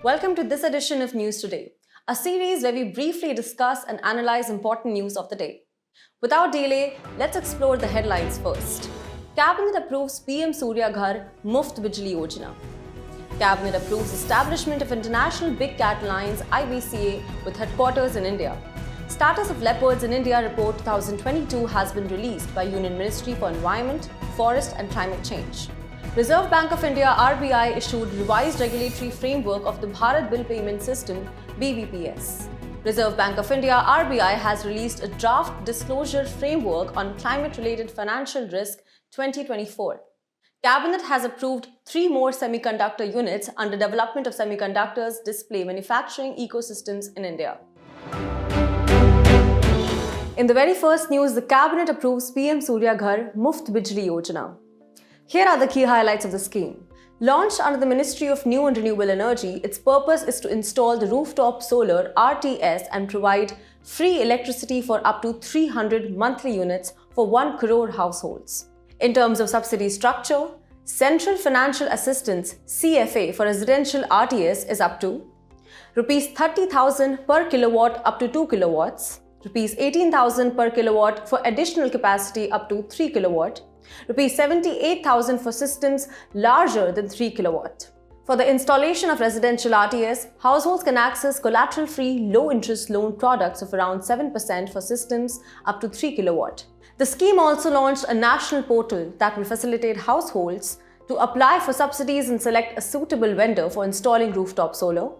Welcome to this edition of News Today, a series where we briefly discuss and analyze important news of the day. Without delay, let's explore the headlines first. Cabinet approves PM-Surya Ghar, Muft Bijli Yojana. Cabinet approves establishment of International Big Cat Alliance IBCA with headquarters in India. Status of Leopards in India Report 2022 has been released by Union Ministry for Environment, Forest and Climate Change. Reserve Bank of India RBI issued revised regulatory framework of the Bharat Bill Payment System BBPS. Reserve Bank of India RBI has released a draft disclosure framework on climate-related financial risk 2024. Cabinet has approved 3 more semiconductor units under development of semiconductors display manufacturing ecosystems in India. In the very first news, the Cabinet approves PM-Surya Ghar Muft Bijli Yojana. Here are the key highlights of the scheme. Launched under the Ministry of New and Renewable Energy, its purpose is to install the rooftop solar RTS and provide free electricity for up to 300 monthly units for 1 crore households. In terms of subsidy structure, Central Financial Assistance CFA for residential RTS is up to Rs 30,000 per kilowatt up to 2 kilowatts, Rs 18,000 per kilowatt for additional capacity up to 3 kilowatt, Rs 78,000 for systems larger than 3 kilowatt. For the installation of residential RTS, households can access collateral-free, low-interest loan products of around 7% for systems up to 3 kilowatt. The scheme also launched a national portal that will facilitate households to apply for subsidies and select a suitable vendor for installing rooftop solar.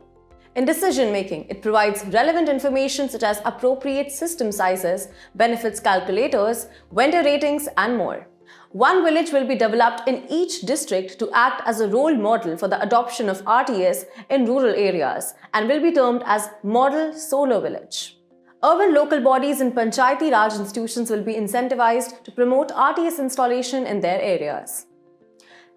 In decision-making, it provides relevant information such as appropriate system sizes, benefits calculators, vendor ratings, and more. One village will be developed in each district to act as a role model for the adoption of RTS in rural areas and will be termed as Model Solar Village. Urban local bodies and Panchayati Raj institutions will be incentivized to promote RTS installation in their areas.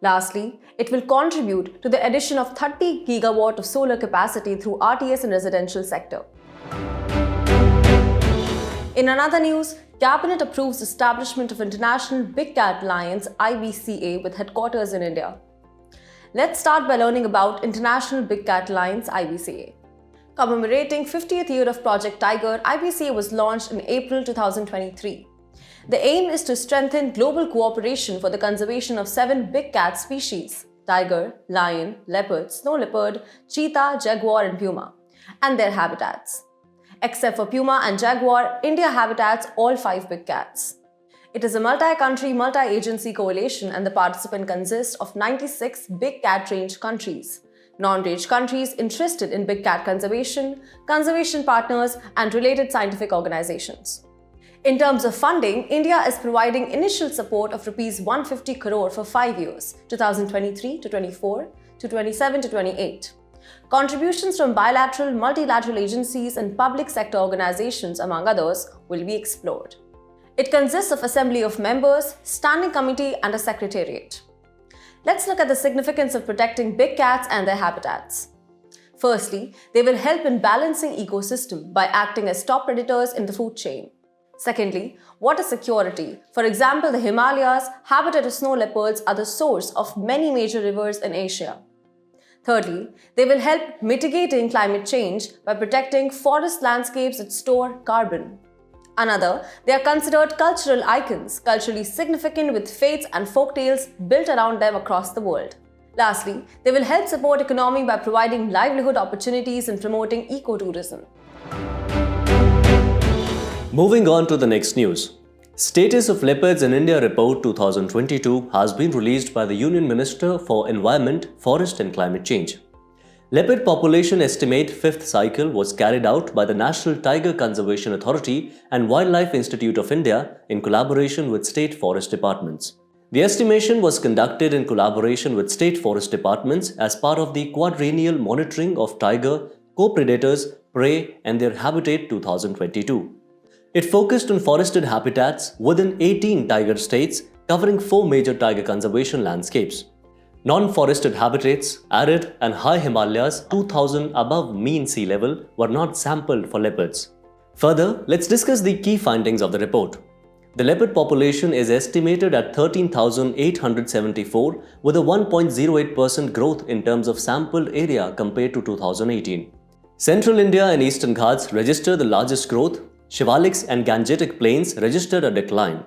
Lastly, it will contribute to the addition of 30 gigawatt of solar capacity through RTS in residential sector. In another news, Cabinet approves establishment of International Big Cat Alliance IBCA with headquarters in India. Let's start by learning about International Big Cat Alliance IBCA. Commemorating 50th year of Project Tiger, IBCA was launched in April 2023. The aim is to strengthen global cooperation for the conservation of 7 big cat species: tiger, lion, leopard, snow leopard, cheetah, jaguar and puma, and their habitats. Except for puma and jaguar, India habitats all 5 big cats. It is a multi-country, multi-agency coalition and the participants consist of 96 big cat range countries, non-range countries interested in big cat conservation, conservation partners and related scientific organizations. In terms of funding, India is providing initial support of Rs 150 crore for 5 years, 2023 to 24 to 27 to 28. Contributions from bilateral, multilateral agencies and public sector organizations, among others, will be explored. It consists of assembly of members, standing committee and a secretariat. Let's look at the significance of protecting big cats and their habitats. Firstly, they will help in balancing ecosystem by acting as top predators in the food chain. Secondly, water security. For example, the Himalayas, habitat of snow leopards, are the source of many major rivers in Asia. Thirdly, they will help mitigating climate change by protecting forest landscapes that store carbon. Another, they are considered cultural icons, culturally significant with faiths and folktales built around them across the world. Lastly, they will help support economy by providing livelihood opportunities and promoting ecotourism. Moving on to the next news. Status of Leopards in India Report 2022 has been released by the Union Minister for Environment, Forest and Climate Change. Leopard population estimate 5th cycle was carried out by the National Tiger Conservation Authority and Wildlife Institute of India in collaboration with state forest departments. The estimation was conducted in collaboration with state forest departments as part of the quadrennial monitoring of tiger, co-predators, prey and their habitat 2022. It focused on forested habitats within 18 tiger states covering 4 major tiger conservation landscapes. Non-forested habitats, arid and high Himalayas 2000 above mean sea level were not sampled for leopards. Further, let's discuss the key findings of the report. The leopard population is estimated at 13,874 with a 1.08% growth in terms of sampled area compared to 2018. Central India and Eastern Ghats register the largest growth. Shivaliks and Gangetic plains registered a decline.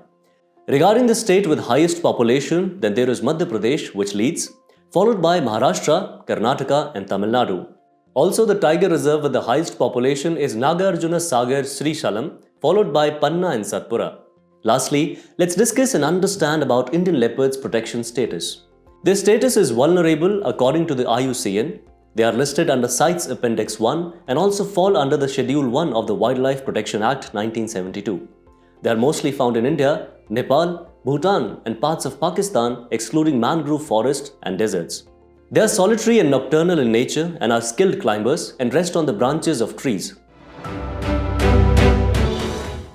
Regarding the state with highest population, then there is Madhya Pradesh, which leads, followed by Maharashtra, Karnataka and Tamil Nadu. Also, the tiger reserve with the highest population is Nagarjuna Sagar Srishalam, followed by Panna and Satpura. Lastly, let's discuss and understand about Indian leopards' protection status. Their status is vulnerable according to the IUCN. They are listed under CITES Appendix 1 and also fall under the Schedule 1 of the Wildlife Protection Act 1972. They are mostly found in India, Nepal, Bhutan and parts of Pakistan, excluding mangrove forests and deserts. They are solitary and nocturnal in nature and are skilled climbers and rest on the branches of trees.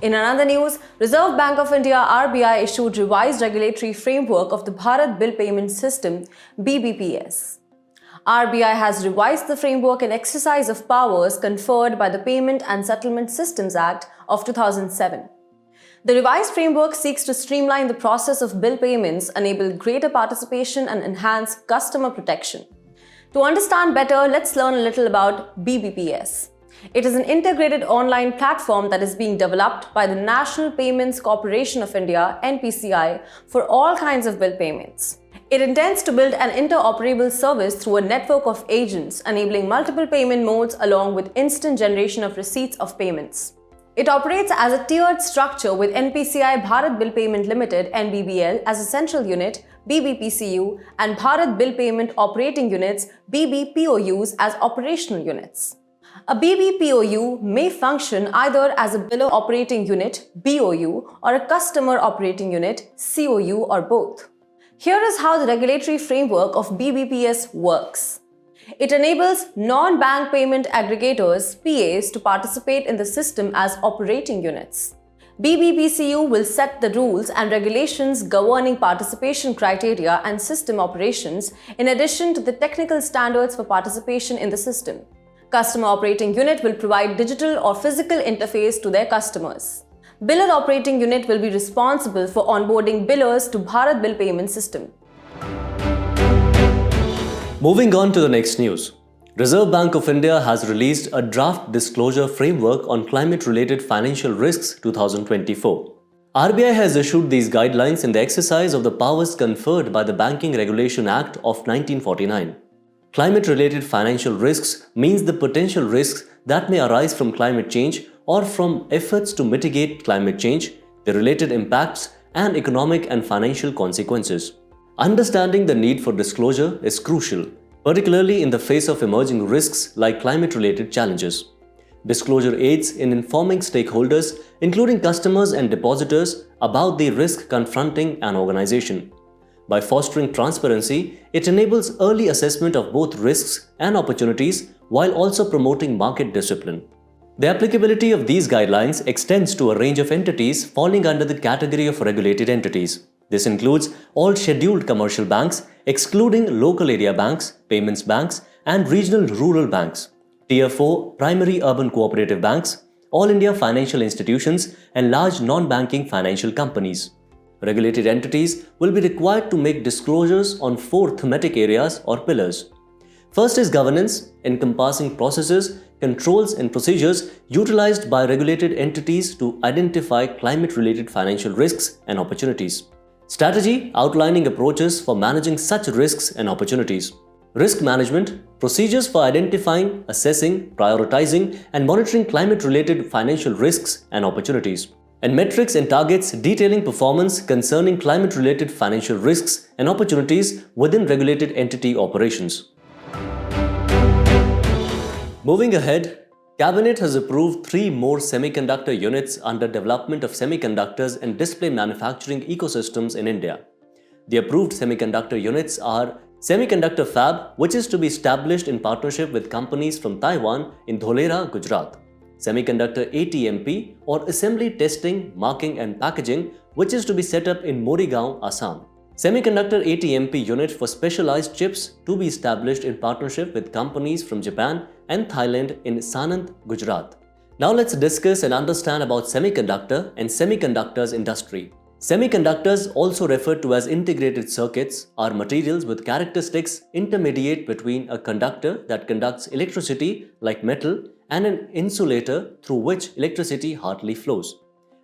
In another news, Reserve Bank of India (RBI) issued revised regulatory framework of the Bharat Bill Payment System (BBPS). RBI has revised the framework in exercise of powers conferred by the Payment and Settlement Systems Act of 2007. The revised framework seeks to streamline the process of bill payments, enable greater participation and enhance customer protection. To understand better, let's learn a little about BBPS. It is an integrated online platform that is being developed by the National Payments Corporation of India (NPCI) for all kinds of bill payments. It intends to build an interoperable service through a network of agents, enabling multiple payment modes along with instant generation of receipts of payments. It operates as a tiered structure with NPCI Bharat Bill Payment Limited (NBBL) as a central unit, BBPCU, and Bharat Bill Payment Operating Units (BBPOUs) as operational units. A BBPOU may function either as a biller operating unit (BOU) or a customer operating unit (COU) or both. Here is how the regulatory framework of BBPS works. It enables non-bank payment aggregators (PAs) to participate in the system as operating units. BBPCU will set the rules and regulations governing participation criteria and system operations in addition to the technical standards for participation in the system. Customer operating unit will provide digital or physical interface to their customers. Biller operating unit will be responsible for onboarding billers to Bharat Bill Payment System. Moving on to the next news. Reserve Bank of India has released a draft disclosure framework on climate-related financial risks 2024. RBI has issued these guidelines in the exercise of the powers conferred by the Banking Regulation Act of 1949. Climate-related financial risks means the potential risks that may arise from climate change or from efforts to mitigate climate change, the related impacts, and economic and financial consequences. Understanding the need for disclosure is crucial, particularly in the face of emerging risks like climate-related challenges. Disclosure aids in informing stakeholders, including customers and depositors, about the risk confronting an organization. By fostering transparency, it enables early assessment of both risks and opportunities while also promoting market discipline. The applicability of these guidelines extends to a range of entities falling under the category of regulated entities. This includes all scheduled commercial banks, excluding local area banks, payments banks, and regional rural banks, Tier 4 primary urban cooperative banks, all India financial institutions, and large non-banking financial companies. Regulated entities will be required to make disclosures on 4 thematic areas or pillars. First is governance, encompassing processes, controls and procedures utilized by regulated entities to identify climate-related financial risks and opportunities. Strategy, outlining approaches for managing such risks and opportunities. Risk management, procedures for identifying, assessing, prioritizing, and monitoring climate-related financial risks and opportunities. And metrics and targets detailing performance concerning climate-related financial risks and opportunities within regulated entity operations. Moving ahead, Cabinet has approved 3 more semiconductor units under development of semiconductors and display manufacturing ecosystems in India. The approved semiconductor units are Semiconductor Fab, which is to be established in partnership with companies from Taiwan in Dholera, Gujarat. Semiconductor ATMP or Assembly Testing, Marking and Packaging, which is to be set up in Morigaon, Assam. Semiconductor ATMP unit for specialized chips to be established in partnership with companies from Japan and Thailand in Sanand, Gujarat. Now let's discuss and understand about semiconductor and semiconductors industry. Semiconductors, also referred to as integrated circuits, are materials with characteristics intermediate between a conductor that conducts electricity like metal and an insulator through which electricity hardly flows.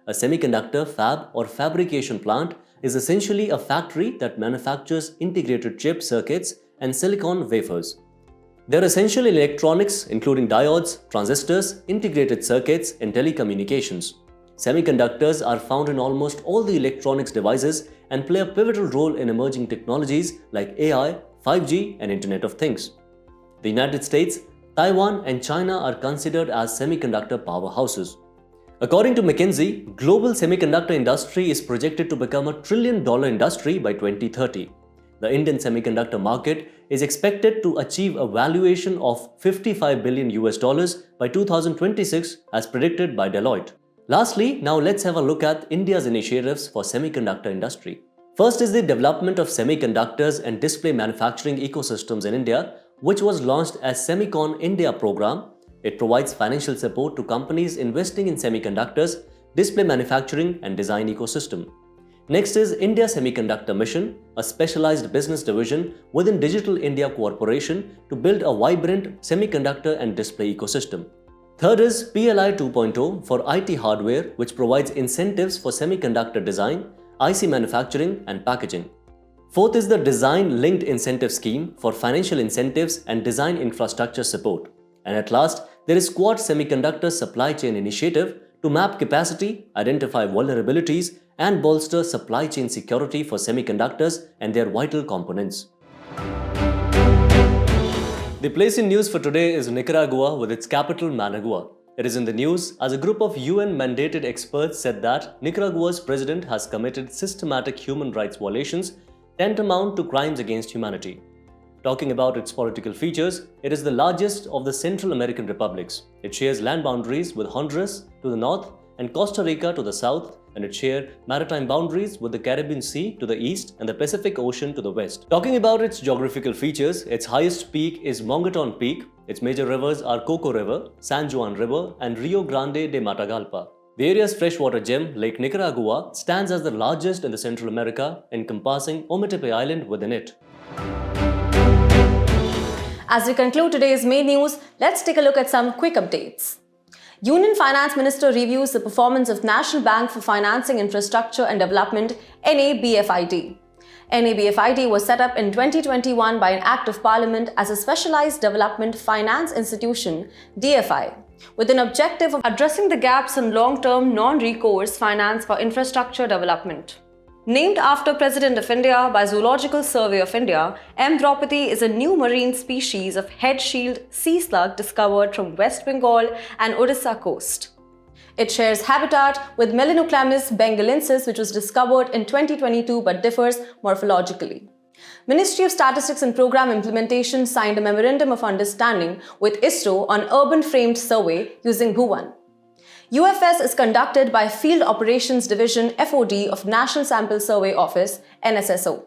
A semiconductor fab or fabrication plant is essentially a factory that manufactures integrated chip circuits and silicon wafers. They're essential in electronics, including diodes, transistors, integrated circuits, and telecommunications. Semiconductors are found in almost all the electronics devices and play a pivotal role in emerging technologies like AI, 5G, and Internet of Things. The United States, Taiwan, and China are considered as semiconductor powerhouses. According to McKinsey, global semiconductor industry is projected to become a $1 trillion industry by 2030. The Indian semiconductor market is expected to achieve a valuation of $55 billion by 2026 as predicted by Deloitte. Lastly, now let's have a look at India's initiatives for semiconductor industry. First is the development of semiconductors and display manufacturing ecosystems in India, which was launched as Semicon India program. It provides financial support to companies investing in semiconductors, display manufacturing and design ecosystem. Next is India Semiconductor Mission, a specialized business division within Digital India Corporation to build a vibrant semiconductor and display ecosystem. Third is PLI 2.0 for IT hardware, which provides incentives for semiconductor design, IC manufacturing and packaging. Fourth is the Design Linked Incentive Scheme for financial incentives and design infrastructure support. And at last, there is Quad Semiconductor Supply Chain Initiative to map capacity, identify vulnerabilities, and bolster supply chain security for semiconductors and their vital components. The place in news for today is Nicaragua with its capital Managua. It is in the news as a group of UN-mandated experts said that Nicaragua's president has committed systematic human rights violations tantamount to crimes against humanity. Talking about its political features, it is the largest of the Central American republics. It shares land boundaries with Honduras to the north and Costa Rica to the south, and it shares maritime boundaries with the Caribbean Sea to the east and the Pacific Ocean to the west. Talking about its geographical features, its highest peak is Mongaton Peak. Its major rivers are Coco River, San Juan River, and Rio Grande de Matagalpa. The area's freshwater gem, Lake Nicaragua, stands as the largest in the Central America, encompassing Ometepe Island within it. As we conclude today's main news, let's take a look at some quick updates. Union Finance Minister reviews the performance of National Bank for Financing Infrastructure and Development (NABFID). NABFID was set up in 2021 by an Act of Parliament as a specialized development finance institution (DFI), with an objective of addressing the gaps in long-term non-recourse finance for infrastructure development. Named after President of India by Zoological Survey of India, M. Draupadi is a new marine species of head-shield sea slug discovered from West Bengal and Odisha coast. It shares habitat with Melanoclamis bengalensis, which was discovered in 2022 but differs morphologically. Ministry of Statistics and Program Implementation signed a Memorandum of Understanding with ISRO on urban framed survey using Bhuvan. UFS is conducted by Field Operations Division FOD of National Sample Survey Office NSSO.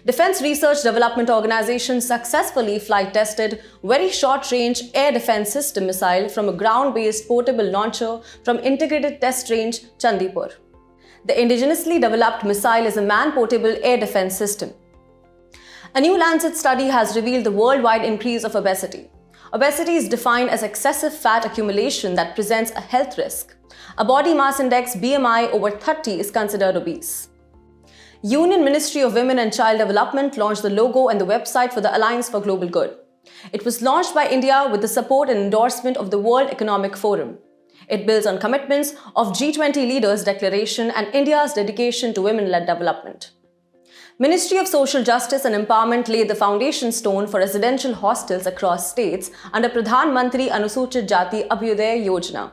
Defense Research Development Organization successfully flight tested Very Short Range Air Defense System missile from a ground-based portable launcher from Integrated Test Range Chandipur. The indigenously developed missile is a man-portable air defense system. A new Lancet study has revealed the worldwide increase of obesity. Obesity is defined as excessive fat accumulation that presents a health risk. A body mass index BMI over 30 is considered obese. Union Ministry of Women and Child Development launched the logo and the website for the Alliance for Global Good. It was launched by India with the support and endorsement of the World Economic Forum. It builds on commitments of G20 leaders' declaration and India's dedication to women-led development. Ministry of Social Justice and Empowerment laid the foundation stone for residential hostels across states under Pradhan Mantri Anusuchit Jati Abhyudaya Yojana.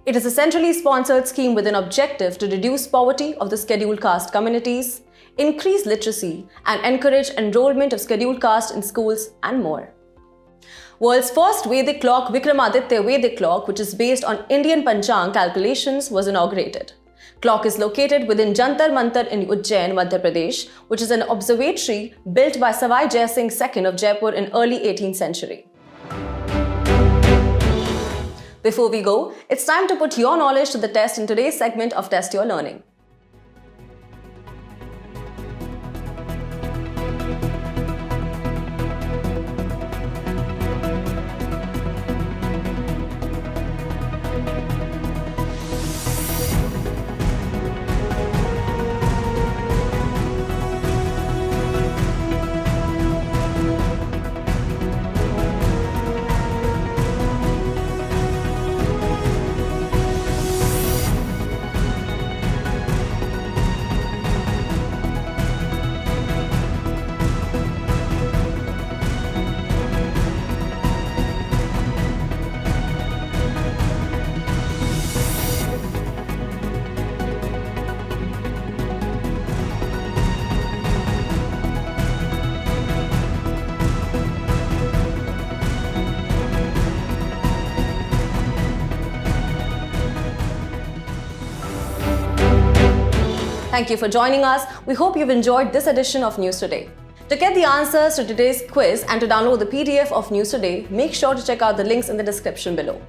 It is a centrally sponsored scheme with an objective to reduce poverty of the scheduled caste communities, increase literacy, and encourage enrollment of scheduled caste in schools and more. World's first Vedic clock, Vikramaditya Vedic clock, which is based on Indian Panchang calculations, was inaugurated. Clock is located within Jantar Mantar in Ujjain, Madhya Pradesh, which is an observatory built by Savai Jai Singh II of Jaipur in early 18th century. Before we go, it's time to put your knowledge to the test in today's segment of Test Your Learning. Thank you for joining us. We hope you've enjoyed this edition of News Today. To get the answers to today's quiz and to download the PDF of News Today, make sure to check out the links in the description below.